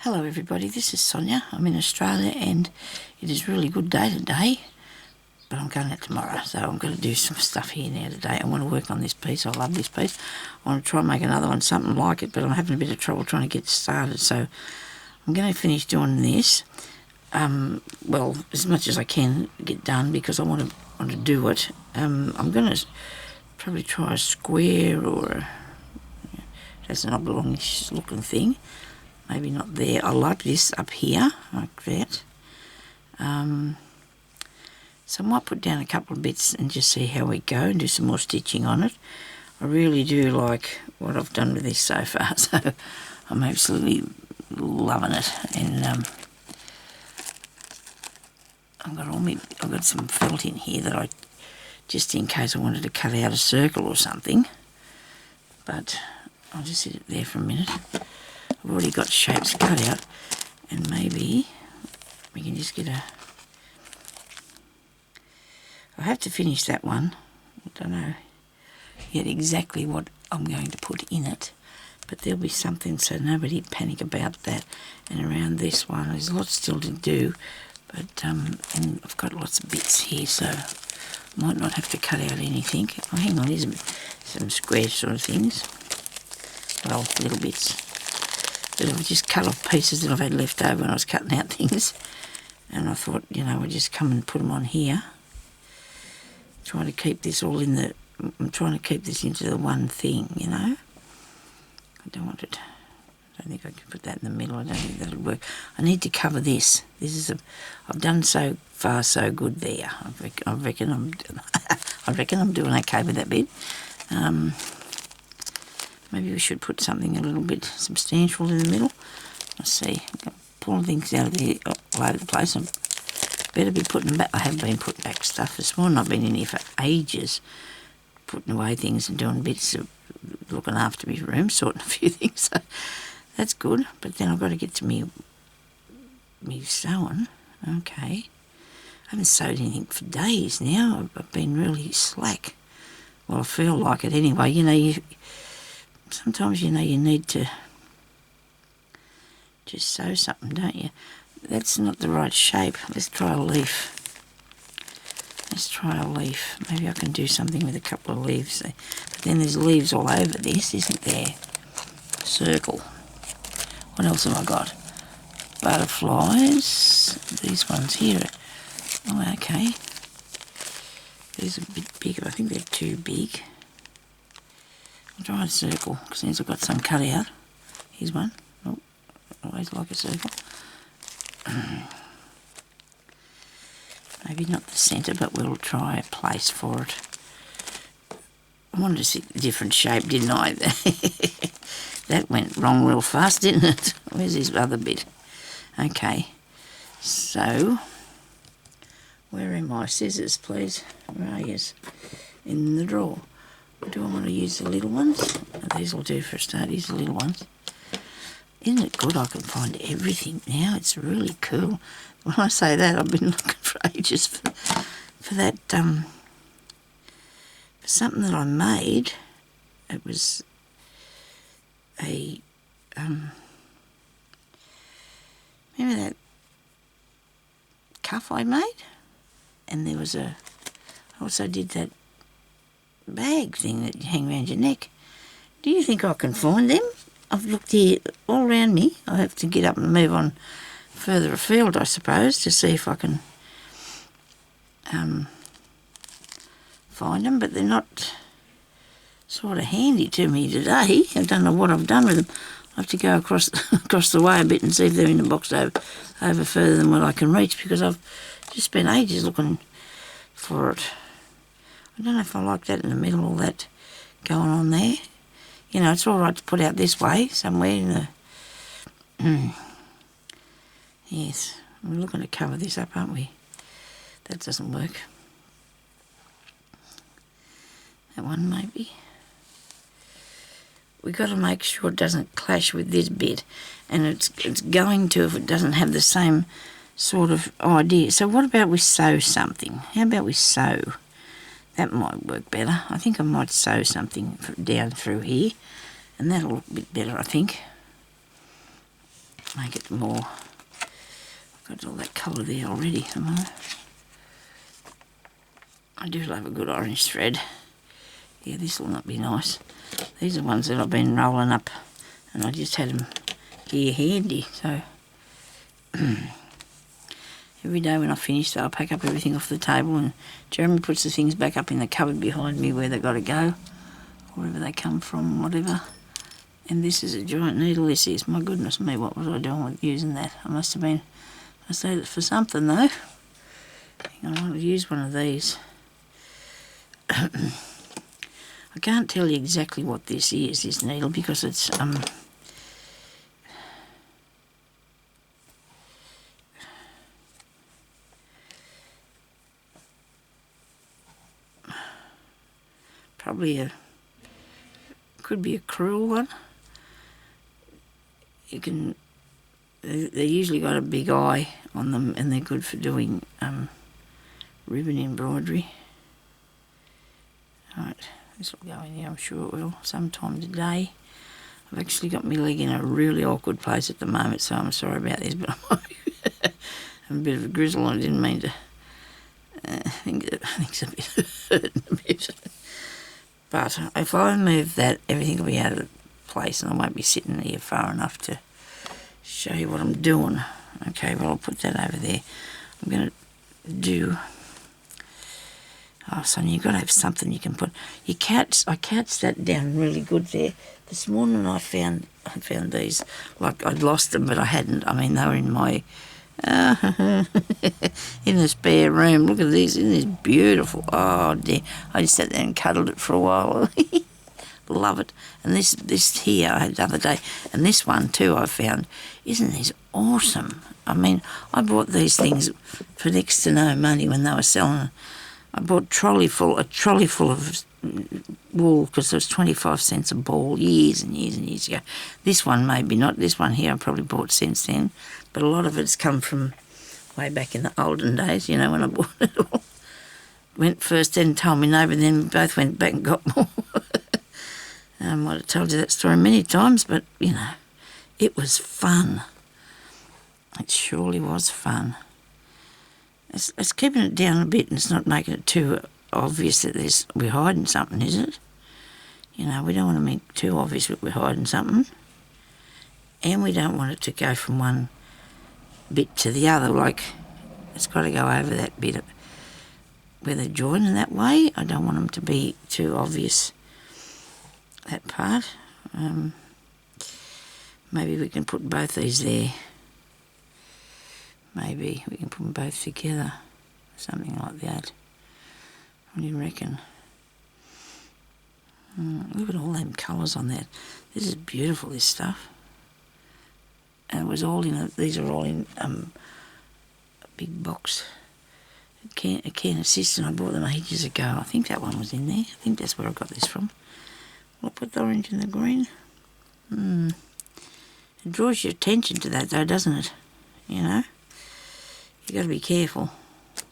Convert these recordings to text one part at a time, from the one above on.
Hello everybody, this is Sonia. I'm in Australia and it is a really good day today, but I'm going out tomorrow, so I'm going to do some stuff here now today. I want to work on this piece. I love this piece. I want to try and make another one, something like it, but I'm having a bit of trouble trying to get started, so I'm going to finish doing this, well, as much as I can get done because I want to do it. I'm going to probably try a square or that's an oblongish looking thing. Maybe not there. I like this up here, like that. So I might put down a couple of bits and just see how we go and do some more stitching on it. I really do like what I've done with this so far, so I'm absolutely loving it. And I've got some felt in here that I, just in case I wanted to cut out a circle or something. But I'll just sit it there for a minute. I've already got shapes cut out, and maybe we can just get a... I have to finish that one. I don't know yet exactly what I'm going to put in it, but there'll be something so nobody panic about that. And around this one, there's lots still to do, but and I've got lots of bits here, so I might not have to cut out anything. Oh, hang on, there's some square sort of things. Well, little bits. But I've just cut off pieces that I've had left over when I was cutting out things. And I thought, you know, I'd just come and put them on here. Trying to keep this all in the... I'm trying to keep this into the one thing, you know. I don't want it... I don't think I can put that in the middle. I don't think that'll work. I need to cover this. This is a... I've done so far so good there. I reckon I'm doing okay with that bit. Maybe we should put something a little bit substantial in the middle. Let's see. I'm pulling things out of the all over the place. I better be putting back. I have been putting back stuff this morning. I've been in here for ages, putting away things and doing bits of looking after my room, sorting a few things. So that's good. But then I've got to get to me sewing. Okay. I haven't sewed anything for days now. I've been really slack. Well, I feel like it anyway. You know, sometimes, you know, you need to just sew something, don't you? That's not the right shape. Let's try a leaf. Let's try a leaf. Maybe I can do something with a couple of leaves. But then there's leaves all over this, isn't there? Circle. What else have I got? Butterflies. These ones here. Oh, okay. These are a bit bigger. I think they're too big. I'll try a circle, because since I've got some cut out. Here's one. Oh, always like a circle. Maybe not the centre, but we'll try a place for it. I wanted to see a different shape, didn't I? That went wrong real fast, didn't it? Where's this other bit? Okay, so where are my scissors, please? Where are you? In the drawer. Do I want to use the little ones? These will do for a start. These are the little ones. Isn't it good I can find everything now? It's really cool. When I say that, I've been looking for ages for that, for something that I made. It was a, remember that cuff I made? And there was I also did that bag thing that you hang around your neck. Do you think I can find them? I've looked here all around me. I have to get up and move on further afield, I suppose, to see if I can find them, but they're not sort of handy to me today. I don't know what I've done with them. I have to go across the way a bit and see if they're in the box over further than what I can reach, because I've just spent ages looking for it. I don't know if I like that in the middle, all that going on there. You know, it's all right to put out this way, somewhere in the... Yes, we're looking to cover this up, aren't we? That doesn't work. That one, maybe. We've got to make sure it doesn't clash with this bit. And it's going to if it doesn't have the same sort of idea. So what about we sew something? How about we sew? That might work better. I think I might sew something down through here, and that'll look a bit better, I think. make it more. I've got all that colour there already. I do love a good orange thread. Yeah, this will not be nice. These are ones that I've been rolling up, and I just had them here handy. So every day when I finish, I'll pack up everything off the table, and Jeremy puts the things back up in the cupboard behind me where they've got to go, wherever they come from, whatever. And this is a giant needle. This is, my goodness me, what was I doing with using that? I saved it for something though. I want to use one of these. I can't tell you exactly what this is, this needle, because it's probably could be a crewel one. They usually got a big eye on them, and they're good for doing ribbon embroidery. Right, this will go in here, I'm sure it will, sometime today. I've actually got my leg in a really awkward place at the moment, so I'm sorry about this, but I'm a bit of a grizzle, and I didn't mean to. I think it's a bit hurting a bit. But if I move that, everything will be out of place, and I won't be sitting here far enough to show you what I'm doing. Okay, well, I'll put that over there. I'm going to do... Oh, son, you've got to have something you can put... I couched that down really good there. This morning I found these, like I'd lost them, but I hadn't. I mean, they were in my... in the spare room. Look at these. Isn't this beautiful? Oh, dear. I just sat there and cuddled it for a while. Love it. And this here I had the other day, and this one too I found. Isn't this awesome? I mean, I bought these things for next to no money when they were selling. I bought a trolley full of wool because it was 25 cents a ball years and years and years ago. This one maybe not. This one here I probably bought since then, but a lot of it's come from way back in the olden days, you know, when I bought it all. Went first, then told me no, but then we both went back and got more. I might have told you that story many times, but, you know, it was fun. It surely was fun. It's keeping it down a bit, and it's not making it too obvious that we're hiding something, is it? You know, we don't want to make it too obvious that we're hiding something. And we don't want it to go from one bit to the other, like it's got to go over that bit where they join in that way. I don't want them to be too obvious, that part. Maybe we can put both these there. Maybe we can put them both together, something like that. What do you reckon? Look at all them colours on that. This is beautiful, this stuff. And it was all in these are all in a big box. A can assistant. I bought them ages ago. I think that one was in there. I think that's where I got this from. I'll put the orange and the green. It draws your attention to that though, doesn't it? You know? You've got to be careful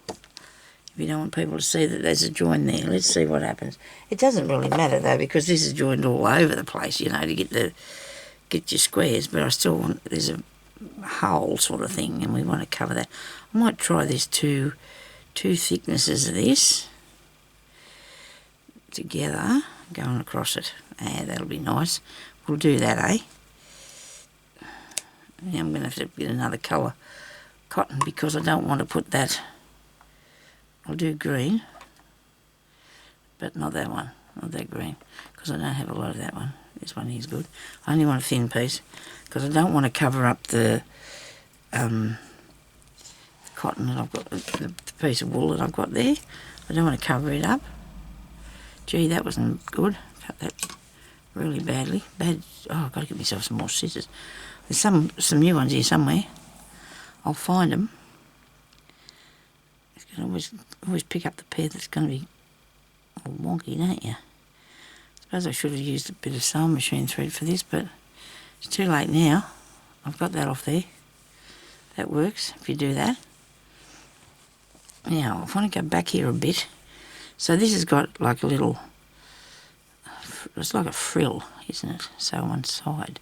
if you don't want people to see that there's a join there. Let's see what happens. It doesn't really matter though, because this is joined all over the place, you know, to get your squares, but I still want, there's a hole sort of thing, and we want to cover that. I might try this two thicknesses of this together, going across it. That'll be nice. We'll do that, eh? Now I'm going to have to get another colour cotton, because I don't want to put that. I'll do green, but not that one, not that green, because I don't have a lot of that one. This one here is good. I only want a thin piece, because I don't want to cover up the cotton that I've got, the piece of wool that I've got there. I don't want to cover it up. Gee, that wasn't good. Cut that really badly. Oh, I've got to get myself some more scissors. There's some new ones here somewhere. I'll find them. You can always pick up the pair that's going to be all wonky, don't you? I suppose I should have used a bit of sewing machine thread for this, but it's too late now. I've got that off there. That works if you do that. Now, I want to go back here a bit. So this has got like a little, it's like a frill, isn't it? So one side.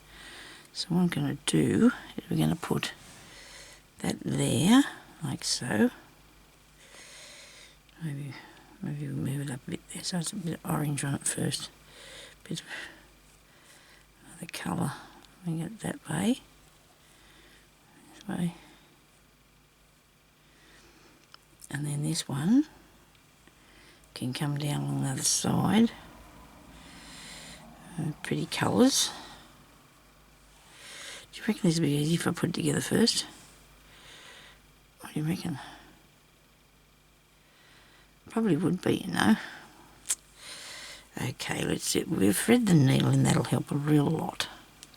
So what I'm going to do is we're going to put that there, like so. Maybe we'll move it up a bit there so it's a bit of orange on it first. A bit of the colour. Bring it that way. This way. And then this one can come down along the other side. Pretty colours. Do you reckon this will be easy if I put it together first? What do you reckon? Probably would be, you know. Okay, let's see. We'll thread the needle and that'll help a real lot.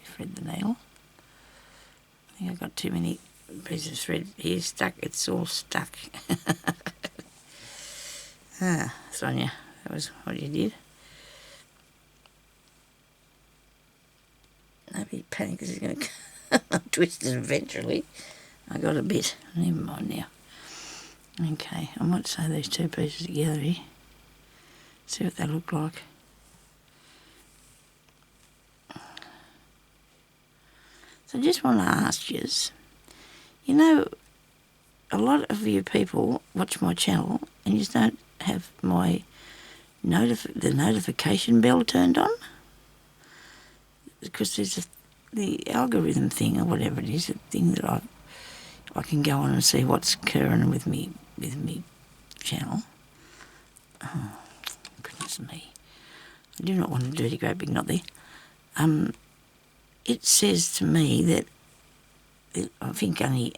Thread the needle. I think I've got too many pieces of thread here stuck. It's all stuck. Ah, Sonia, that was what you did. Nobody panic because he's going to twist it eventually. I got a bit. Never mind now. Okay, I might sew these two pieces together here. See what they look like. So I just want to ask you, you know, a lot of you people watch my channel and you don't have my the notification bell turned on, because there's the algorithm thing or whatever it is, a thing that I can go on and see what's occurring with me channel. Oh, goodness me! I do not want a dirty great big knot there. It says to me that I think only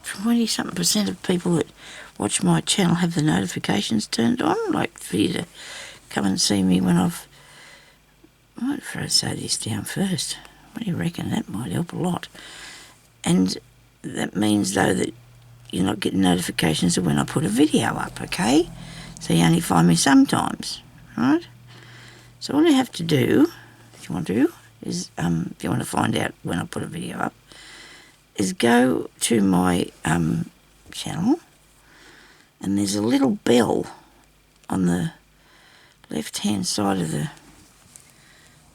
20-something% of people that watch my channel have the notifications turned on, like for you to come and see me when I've... I might try to sew this down first. What do you reckon? That might help a lot. And that means, though, that you're not getting notifications of when I put a video up, okay? So you only find me sometimes, right? So all you have to do, if you want to, is, if you want to find out when I put a video up, is go to my channel, and there's a little bell on the left-hand side of the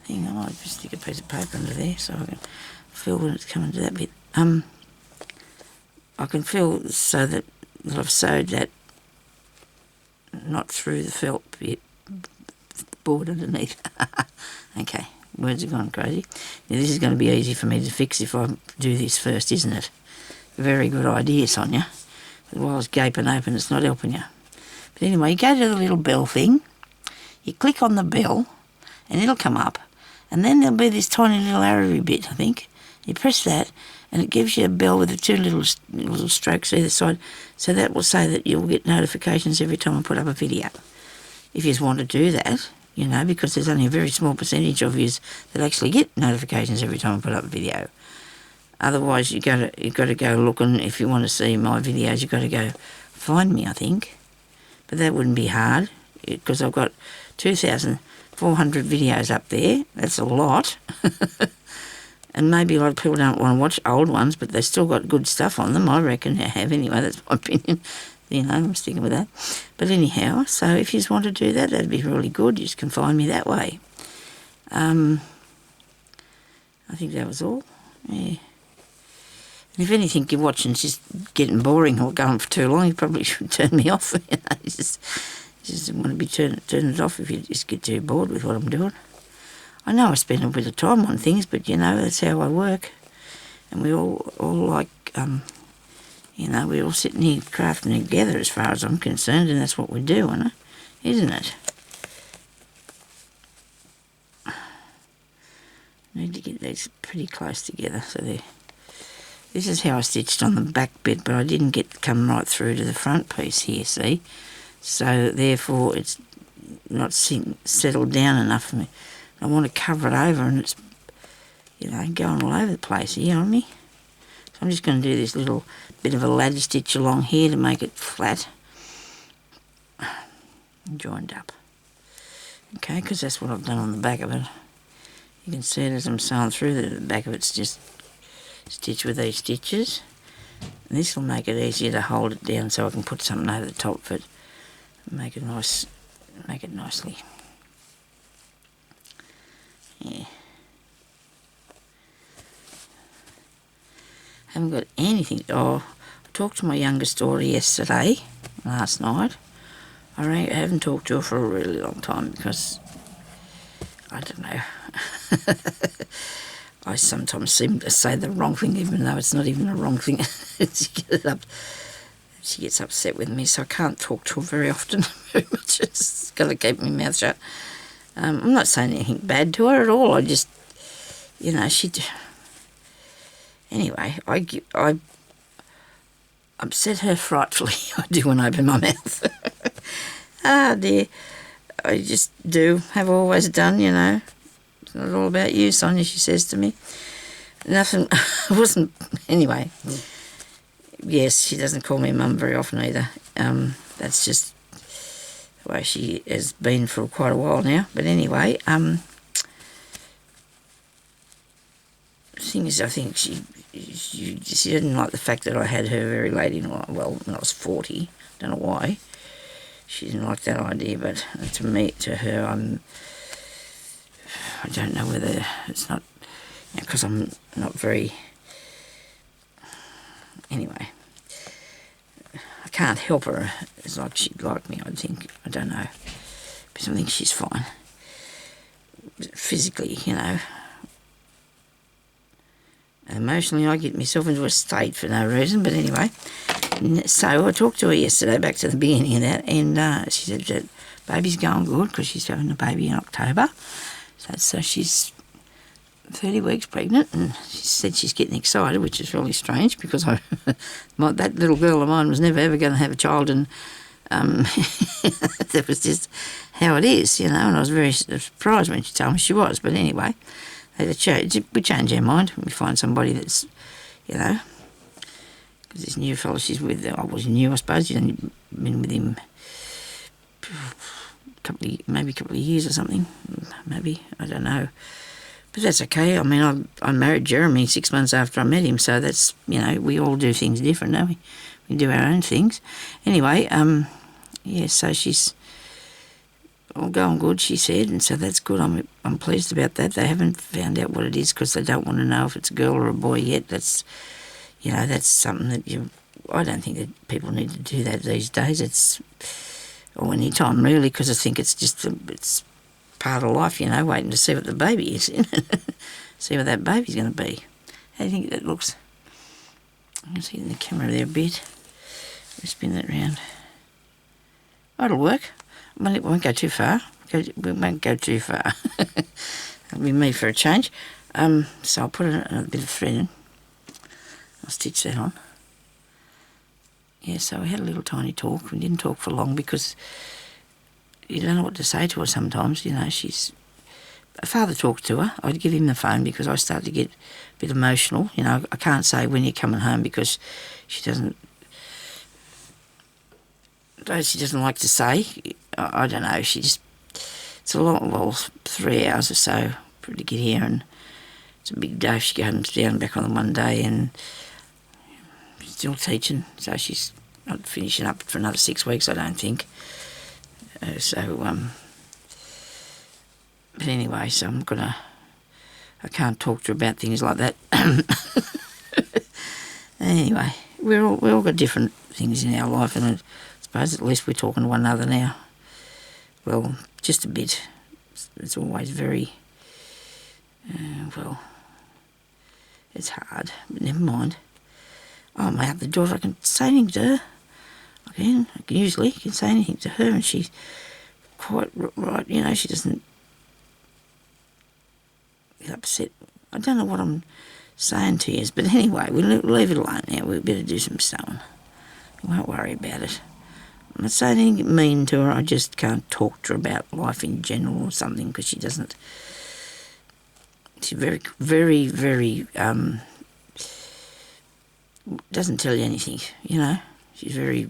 thing. I might just stick a piece of paper under there so I can feel when it's coming to that bit. I can feel so that I've sewed that not through the felt bit, board underneath. Okay, words are gone crazy. Now this is going to be easy for me to fix if I do this first, isn't it? Very good idea, Sonia. But while it's gaping open, it's not helping you. But anyway, you go to the little bell thing, you click on the bell, and it'll come up, and then there'll be this tiny little arrowy bit, I think. You press that, and it gives you a bell with the two little strokes either side, so that will say that you'll get notifications every time I put up a video. If you just want to do that, you know, because there's only a very small percentage of you that actually get notifications every time I put up a video. Otherwise, you've got to go looking. If you want to see my videos, you've got to go find me, I think. But that wouldn't be hard, because I've got 2,400 videos up there. That's a lot. And maybe a lot of people don't want to watch old ones, but they've still got good stuff on them. I reckon they have anyway. That's my opinion. You know, I'm sticking with that. But anyhow, so if you just want to do that, that'd be really good. You just can find me that way. I think that was all. Yeah. And if anything you're watching is just getting boring or going for too long, you probably should turn me off. You know, you just want to be turning it off if you just get too bored with what I'm doing. I know I spend a bit of time on things, but, you know, that's how I work. And we all like, you know, we're all sitting here crafting together as far as I'm concerned, and that's what we do, isn't it? Need to get these pretty close together. So this is how I stitched on the back bit, but I didn't come right through to the front piece here, see? So therefore it's not settled down enough for me. I want to cover it over, and it's, you know, going all over the place here on me. So I'm just going to do this little bit of a ladder stitch along here to make it flat and joined up. Okay, because that's what I've done on the back of it. You can see it as I'm sewing through, the back of it's just stitched with these stitches. And this will make it easier to hold it down so I can put something over the top of it and make a nice make it nicely. Yeah. Haven't got anything. Oh, I talked to my youngest daughter last night. I haven't talked to her for a really long time because, I don't know, I sometimes seem to say the wrong thing even though it's not even a wrong thing. She gets upset with me, so I can't talk to her very often. Very much. It's got to keep my mouth shut. I'm not saying anything bad to her at all. I just, anyway, I upset her frightfully. I do when I open my mouth. Ah, dear. I just do. Have always done, It's not all about you, Sonia, she says to me. Nothing, it wasn't, anyway. Yes, she doesn't call me mum very often either. That's just the way she has been for quite a while now. But anyway, the thing is, I think she didn't like the fact that I had her very late in life. Well, when I was 40, don't know why. She didn't like that idea, but to her, I don't know whether it's not, because I'm not very, anyway, I can't help her. It's like she'd like me, I think. I don't know. But I think she's fine. Physically, Emotionally, I get myself into a state for no reason, but anyway. So I talked to her yesterday, back to the beginning of that, and she said that baby's going good because she's having a baby in October. So she's 30 weeks pregnant, and she said she's getting excited, which is really strange because that little girl of mine was never ever going to have a child, and that was just how it is, and I was very surprised when she told me she was. But anyway, we change our mind. We find somebody that's, because this new fellow she's with, I was new, I suppose. She's only been with him maybe a couple of years or something. Maybe, I don't know. But that's okay. I mean, I married Jeremy 6 months after I met him, so that's, we all do things different, don't we? We do our own things. Anyway, so she's all going good, she said, and so that's good. I'm pleased about that. They haven't found out what it is because they don't want to know if it's a girl or a boy yet. That's, that's something that I don't think that people need to do that these days. Or any time really, because I think it's just it's part of life, waiting to see what the baby is, see what that baby's going to be. How do you think that looks? I can see it in the camera there a bit. We'll spin that round. That'll work. It won't go too far. We won't go too far. That'll be me for a change. So I'll put a bit of thread in. I'll stitch that on. Yeah, so we had a little tiny talk. We didn't talk for long because you don't know what to say to her sometimes. Her father talks to her. I'd give him the phone because I start to get a bit emotional. I can't say when you're coming home because she doesn't like to say. I don't know. It's a long, 3 hours or so for her to get here, and it's a big day. She comes down back on the one day and still teaching, so she's not finishing up for another 6 weeks, I don't think. But anyway, so I can't talk to her about things like that. Anyway, we all got different things in our life, and I suppose at least we're talking to one another now. Well, just a bit. It's always very, it's hard, but never mind. Oh, my other daughter, I can say anything to her. I can say anything to her, and she's quite right, she doesn't get upset. I don't know what I'm saying to you, but anyway, we'll leave it alone now. We better do some sewing. We won't worry about it. I'm not saying anything mean to her, I just can't talk to her about life in general or something because she's very, very, very, doesn't tell you anything, She's very,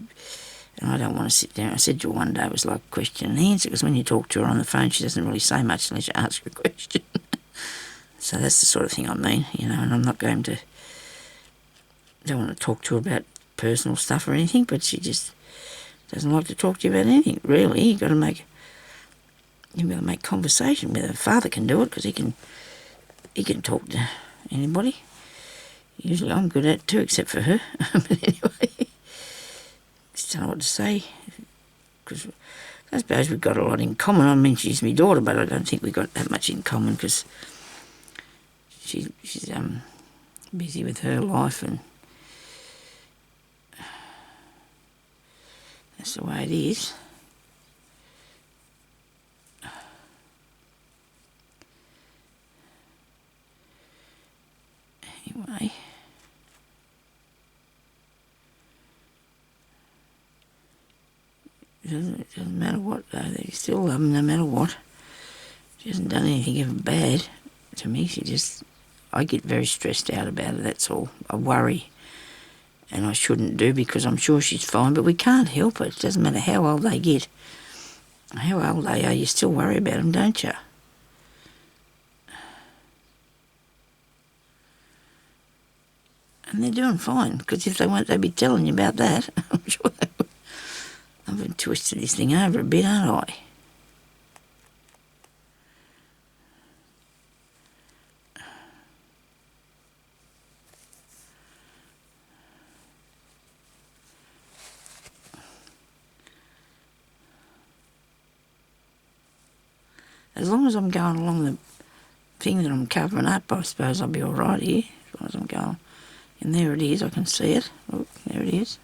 and I don't want to sit down. I said to her one day it was like question and answer because when you talk to her on the phone she doesn't really say much unless you ask her a question. So that's the sort of thing I mean, and I'm not going to, don't want to talk to her about personal stuff or anything, but she just doesn't like to talk to you about anything, really. You've got to make You'll be able to make conversation with her. Father can do it because he can talk to anybody. Usually I'm good at it too, except for her. But anyway, just don't know what to say. Because I suppose we've got a lot in common. I mean, she's my daughter, but I don't think we've got that much in common because she's busy with her life, and that's the way it is. Anyway, it doesn't matter what, though. They still love them no matter what. She hasn't done anything ever bad to me. I get very stressed out about it, that's all. I worry. And I shouldn't do because I'm sure she's fine, but we can't help it. It doesn't matter how old they get. How old they are, you still worry about them, don't you? And they're doing fine, because if they weren't, they'd be telling you about that. I'm sure they would. I've been twisting this thing over a bit, aren't I? As long as I'm going along the thing that I'm covering up, I suppose I'll be all right here. As long as I'm going. And there it is, I can see it. Look, there it is.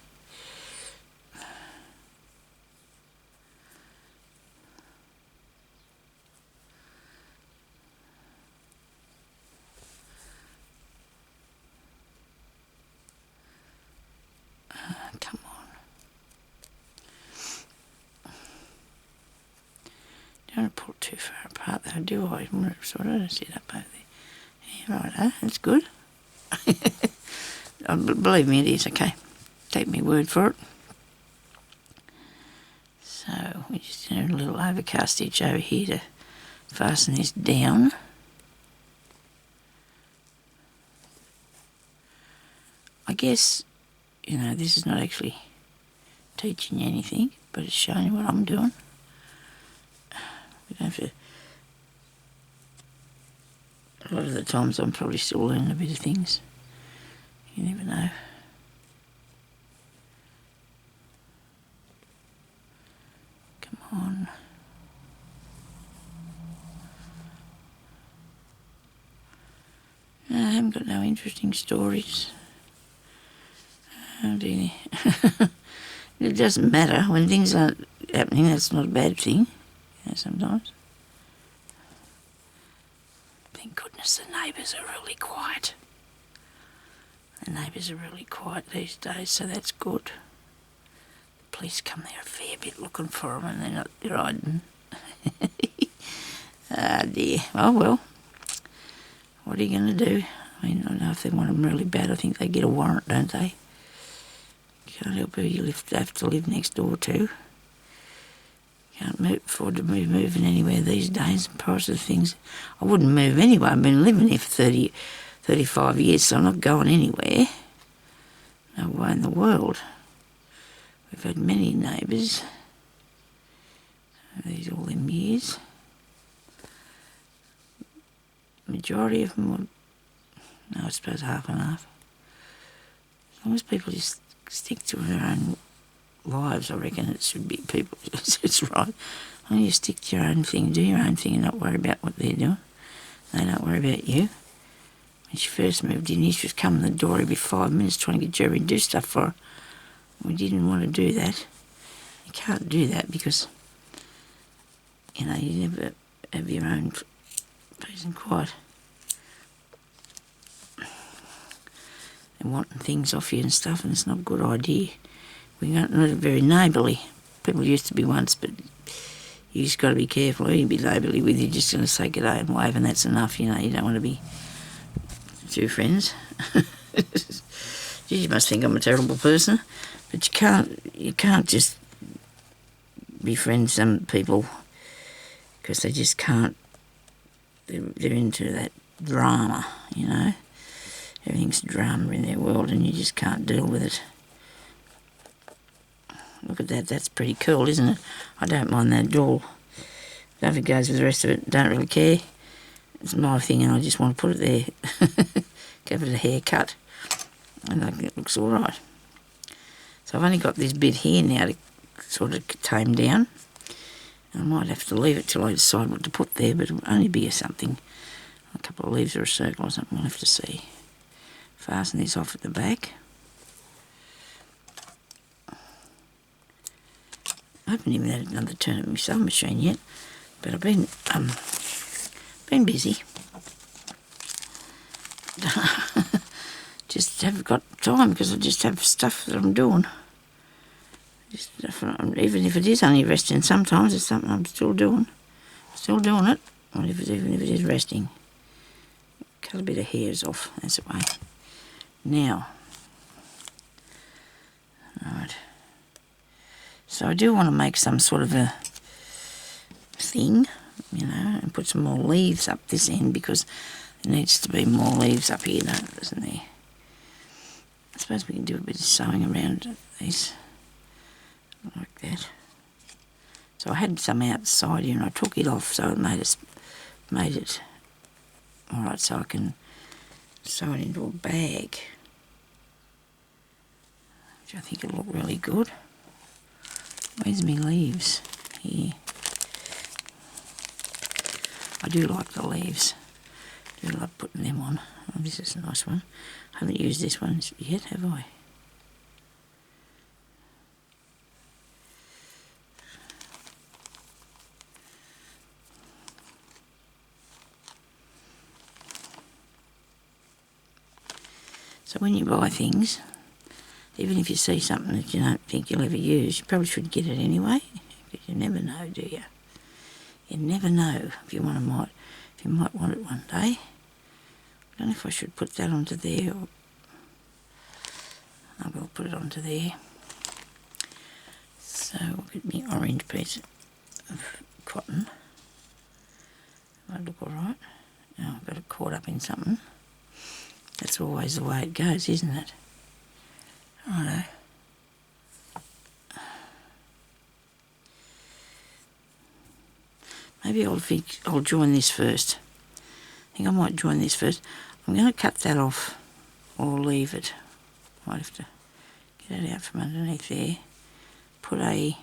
Come on. Don't want to pull it too far apart though, do I? Sort of sit up over there. Yeah, right, that's good. Believe me, it is, okay. Take me word for it. So, we're just doing a little overcast stitch over here to fasten this down. I guess, you know, this is not actually teaching you anything, but it's showing you what I'm doing. We don't have to... A lot of the times I'm probably still learning a bit of things. You never know. Come on. I haven't got no interesting stories. Oh dear. It doesn't matter. When things aren't happening, that's not a bad thing. You know, sometimes. Thank goodness the neighbours are really quiet. The neighbours are really quiet these days, so that's good. The police come there a fair bit looking for them, and they're not hiding. Ah dear. Oh well. What are you going to do? I mean, I don't know if they want them really bad. I think they get a warrant, don't they? Can't help who you have to live next door to. Can't afford to moving anywhere these days. The price of things. I wouldn't move anyway. I've been living here for 35 years, so I'm not going anywhere. No way in the world. We've had many neighbours. These all them years. Majority of them were, no, I suppose half and half. As long as people just stick to their own lives, I reckon it should be people. It's right. Why don't you stick to your own thing, do your own thing, and not worry about what they're doing? They don't worry about you. When she first moved in, she was coming to the door every 5 minutes trying to get Jerry to do stuff for her. We didn't want to do that. You can't do that because, you know, you never have your own peace and quiet. They're wanting things off you and stuff, and it's not a good idea. We're not very neighbourly. People used to be once, but you just got to be careful. Who you be neighbourly with, you're just going to say good day and wave, and that's enough. You know, you don't want to be two friends. You must think I'm a terrible person, but you can't just befriend some people because they just can't. They're into that drama, you know. Everything's drama in their world, and you just can't deal with it. Look at that, that's pretty cool, isn't it? I don't mind that at all. If it goes with the rest of it, don't really care. It's my thing and I just want to put it there. Give it a haircut. And I think it looks alright. So I've only got this bit here now to sort of tame down. I might have to leave it till I decide what to put there, but it'll only be something. A couple of leaves or a circle or something, we'll have to see. Fasten this off at the back. I haven't even had another turn at my sewing machine yet, but I've been busy. Just haven't got time because I just have stuff that I'm doing. Even if it is only resting, sometimes it's something I'm still doing. Still doing it, even if it is resting. Cut a bit of hairs off, that's the way. Now, alright. So I do want to make some sort of a thing, you know, and put some more leaves up this end because there needs to be more leaves up here, doesn't there? I suppose we can do a bit of sewing around these, like that. So I had some outside here and I took it off so it made it alright, so I can sew it into a bag, which I think will look really good. Where's my leaves? Here. I do like the leaves. I do love putting them on. Oh, this is a nice one. I haven't used this one yet, have I? So when you buy things, even if you see something that you don't think you'll ever use, you probably should get it anyway, because you never know, do you? You never know if you might want it one day. I don't know if I should put that onto there, or I will put it onto there. So we'll get me orange piece of cotton. Might look alright. Now I've got it caught up in something. That's always the way it goes, isn't it? Righto. Maybe I'll join this first. I think I might join this first. I'm going to cut that off or leave it. Might have to get it out from underneath there. Put a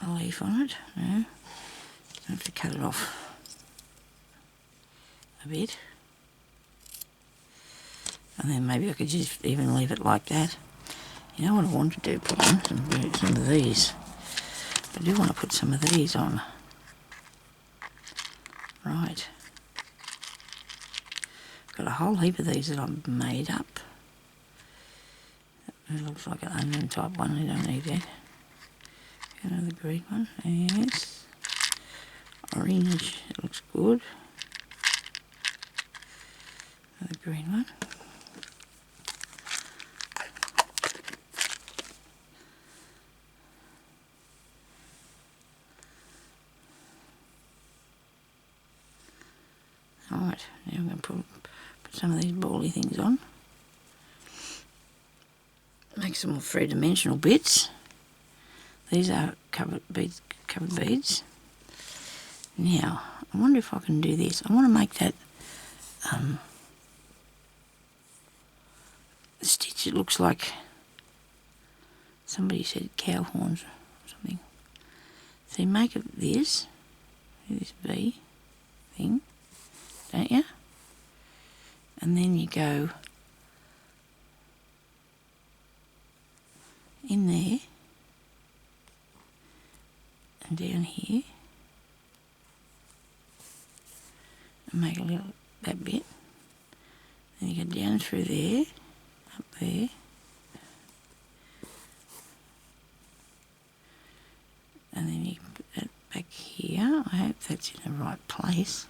leaf on it. No. I have to cut it off a bit. And then maybe I could just even leave it like that. You know what I want to do? Put on some of these. I do want to put some of these on. Right. Got a whole heap of these that I've made up. It looks like an onion type one. I don't need that. Another green one. Yes. Orange. It looks good. Another green one. Alright, now I'm going to put some of these bally things on. Make some more three-dimensional bits. These are covered beads. Now, I wonder if I can do this. I want to make that stitch. It looks like somebody said cow horns or something. So you make it this V thing, don't you? And then you go in there and down here and make a little, that bit. Then you go down through there, up there, and then you put that back here. I hope that's in the right place.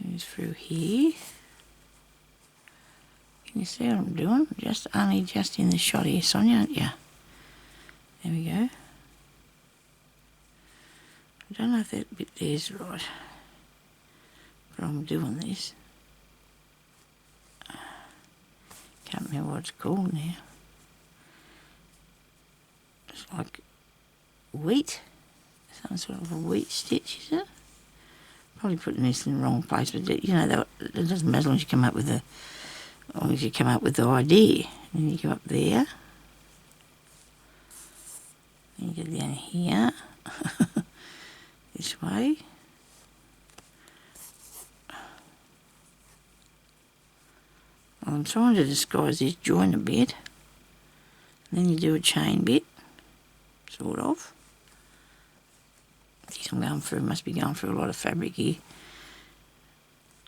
Goes through here. Can you see what I'm doing? Only just in the shot here, Sonia, aren't you? There we go. I don't know if that bit there's right, but I'm doing this. Can't remember what it's called now. It's like wheat, some sort of a wheat stitch, is it? Probably putting this in the wrong place, but you know, it doesn't matter as long as you come up with as long as you come up with the idea. And you go up there, and you go down here, this way. Well, I'm trying to disguise this joint a bit. And then you do a chain bit, sort of. Must be going through a lot of fabric here.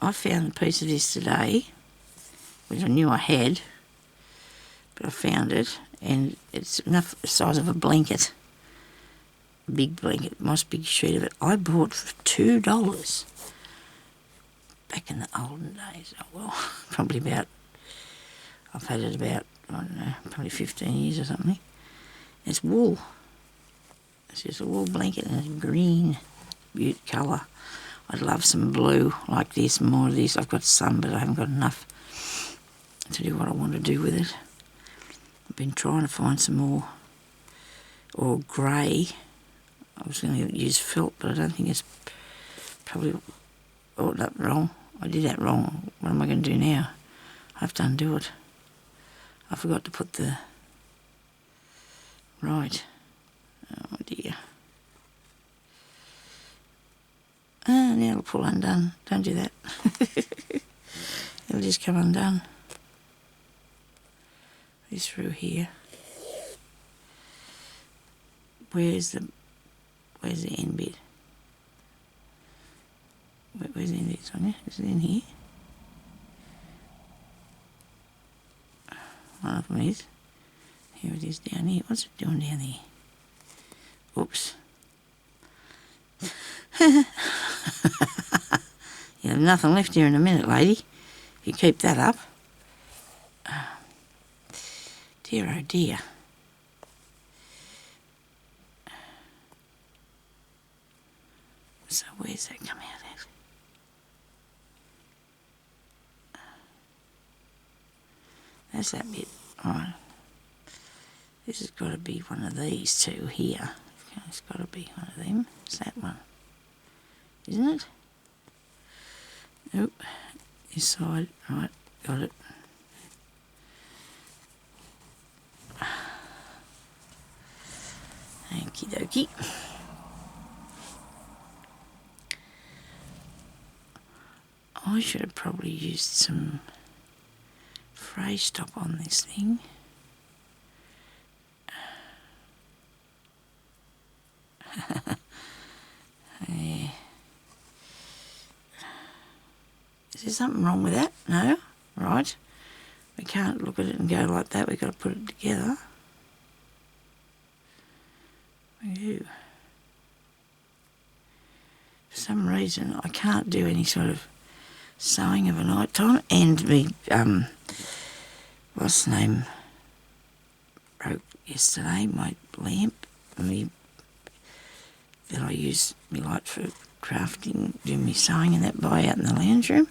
I found a piece of this today, which I knew I had, but I found it, and it's enough the size of a blanket, a big blanket, a nice big sheet of it. I bought for $2 back in the olden days. Oh well, probably about, I've had it about, I don't know, probably 15 years or something. It's wool. It's just a wool blanket and it's green, beaut colour. I'd love some blue like this, more of this. I've got some, but I haven't got enough to do what I want to do with it. I've been trying to find some more, or grey. I was going to use felt, but I don't think it's probably, oh, that wrong. I did that wrong. What am I going to do now? I have to undo it. I forgot to put the, right. Oh dear. Ah, now it'll pull undone. Don't do that. It'll just come undone. This through here. Where's the end bit? Where's the end bit, Sonia? Is it in here? One of them is. Here it is down here. What's it doing down there? Oops. You have nothing left here in a minute, lady. If you keep that up. Dear, oh dear. So where's that come out at? That's that bit. Alright. This has got to be one of these two here. It's got to be one of them. It's that one. Isn't it? Nope. This side. Right, got it. Okie dokie. I should have probably used some fray stop on this thing. Yeah. Is there something wrong with that? No? Right. We can't look at it and go like that. We've got to put it together. We do. For some reason, I can't do any sort of sewing of a night time, and me, what's the name, broke yesterday, my lamp, that I use my light for crafting, doing my sewing and that by out in the lounge room.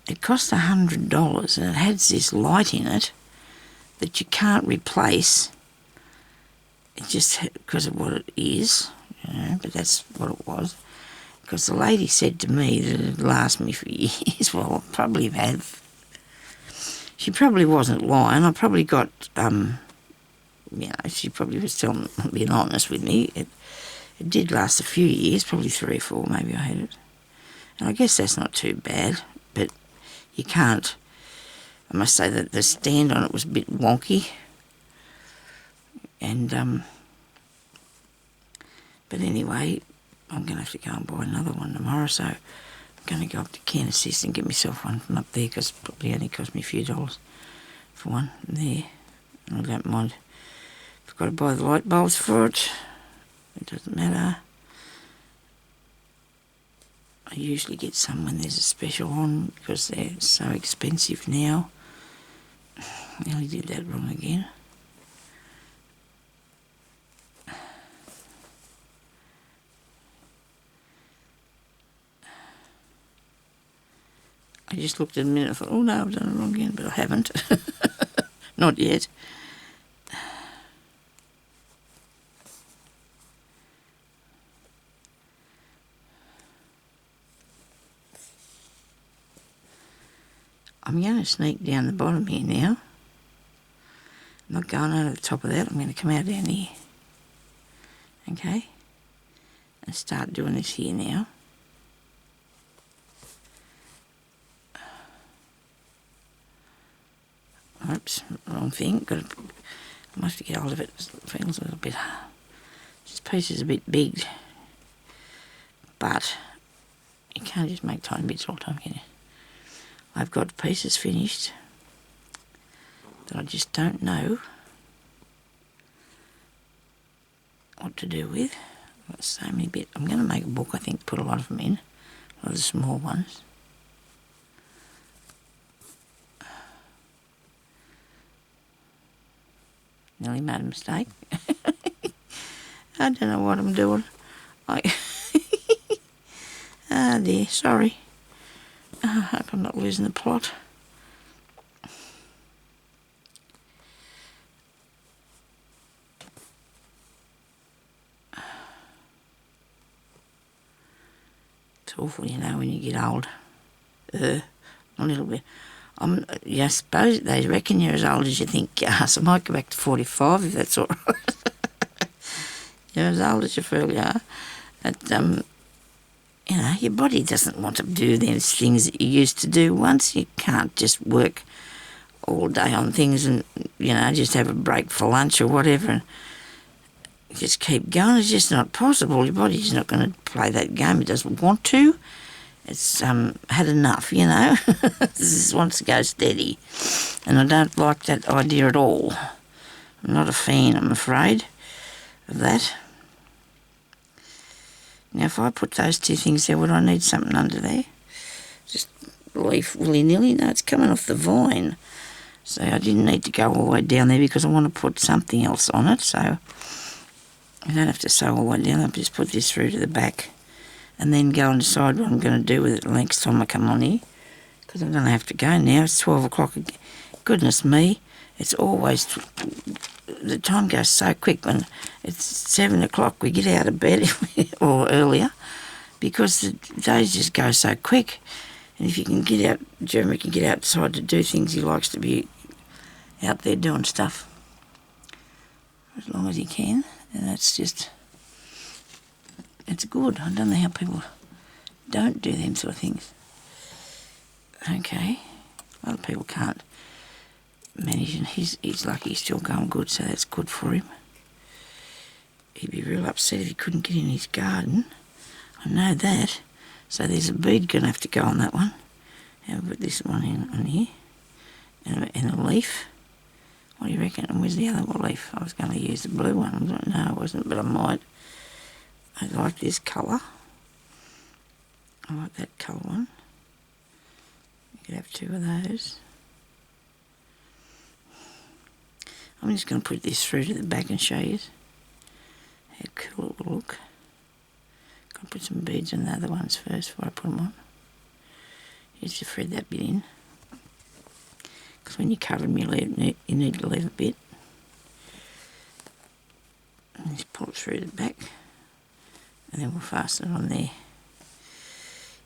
It cost $100 and it has this light in it that you can't replace. It's just because of what it is, you know, but that's what it was. Because the lady said to me that it'd last me for years. Well, I probably have. She probably wasn't lying. I probably got, she probably was being honest with me. It did last a few years, probably 3 or 4 maybe I had it. And I guess that's not too bad, but you can't, I must say that the stand on it was a bit wonky. And, but anyway, I'm going to have to go and buy another one tomorrow, so I'm going to go up to Can Assist and get myself one from up there, because it probably only cost me a few dollars for one there. And I don't mind. I've got to buy the light bulbs for it. It doesn't matter. I usually get some when there's a special on, because they're so expensive now. I nearly did that wrong again. I just looked at it a minute and thought, oh no, I've done it wrong again, but I haven't. Not yet. I'm going to sneak down the bottom here now. I'm not going over the top of that. I'm going to come out down here. Okay? And start doing this here now. Oops, wrong thing. I must get hold of it. It feels a little bit. This piece is a bit big, but you can't just make tiny bits all the time, can you? I've got pieces finished that I just don't know what to do with. I've got so many bits. I'm going to make a book, I think, put a lot of them in, a lot of the small ones. Nearly made a mistake. I don't know what I'm doing. Oh dear, sorry. I hope I'm not losing the plot. It's awful, you know, when you get old. A little bit. I suppose they reckon you're as old as you think you are, so I might go back to 45 if that's all right. You're as old as you feel you are. But, you know, your body doesn't want to do those things that you used to do once. You can't just work all day on things and, you know, just have a break for lunch or whatever and just keep going. It's just not possible. Your body's not going to play that game. It doesn't want to. It's had enough, you know. This wants to go steady. And I don't like that idea at all. I'm not a fan, I'm afraid, of that. Now, if I put those two things there, would I need something under there? Just leaf willy-nilly? No, it's coming off the vine. So I didn't need to go all the way down there because I want to put something else on it. So I don't have to sew all the way down. I'll just put this through to the back and then go and decide what I'm going to do with it the next time I come on here. Because I'm going to have to go now. It's 12 o'clock. Goodness me. It's always... The time goes so quick when it's 7 o'clock. We get out of bed or earlier because the days just go so quick. And if you can get out, Jeremy can get outside to do things. He likes to be out there doing stuff as long as he can. And that's just... It's good. I don't know how people don't do them sort of things. Okay. A lot of people can't manage, and he's lucky he's still going good, so that's good for him. He'd be real upset if he couldn't get in his garden. I know that. So there's a bead going to have to go on that one. I'll put this one in on here. And a leaf. What do you reckon? And where's the other leaf? I was going to use the blue one. No, I wasn't, but I might. I like this colour. I like that colour one. You could have two of those. I'm just going to put this through to the back and show you how cool it will look. Got to put some beads on the other ones first before I put them on. Just to thread that bit in. Because when you cover them, you need to leave a bit. And just pull it through the back. And then we'll fasten it on there.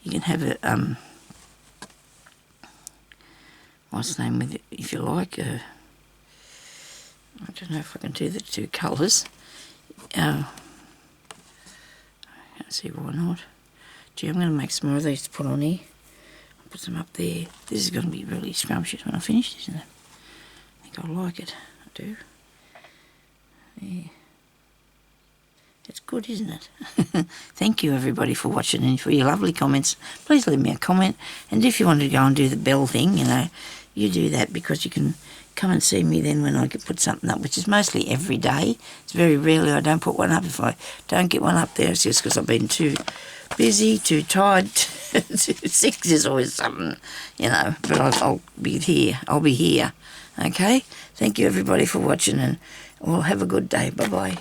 You can have a, what's the name with it, if you like, I don't know if I can do the two colours. I can't see why not. Gee, I'm going to make some more of these to put on here. I'll put some up there. This is going to be really scrumptious when I finish, isn't it? I think I like it. I do. Yeah. It's good, isn't it? Thank you, everybody, for watching and for your lovely comments. Please leave me a comment. And if you want to go and do the bell thing, you know, you do that because you can come and see me then when I can put something up, which is mostly every day. It's very rarely I don't put one up. If I don't get one up there, it's just because I've been too busy, too tired, too sick. There's always something, you know. But I'll be here. I'll be here. Okay? Thank you, everybody, for watching, and we'll have a good day. Bye-bye.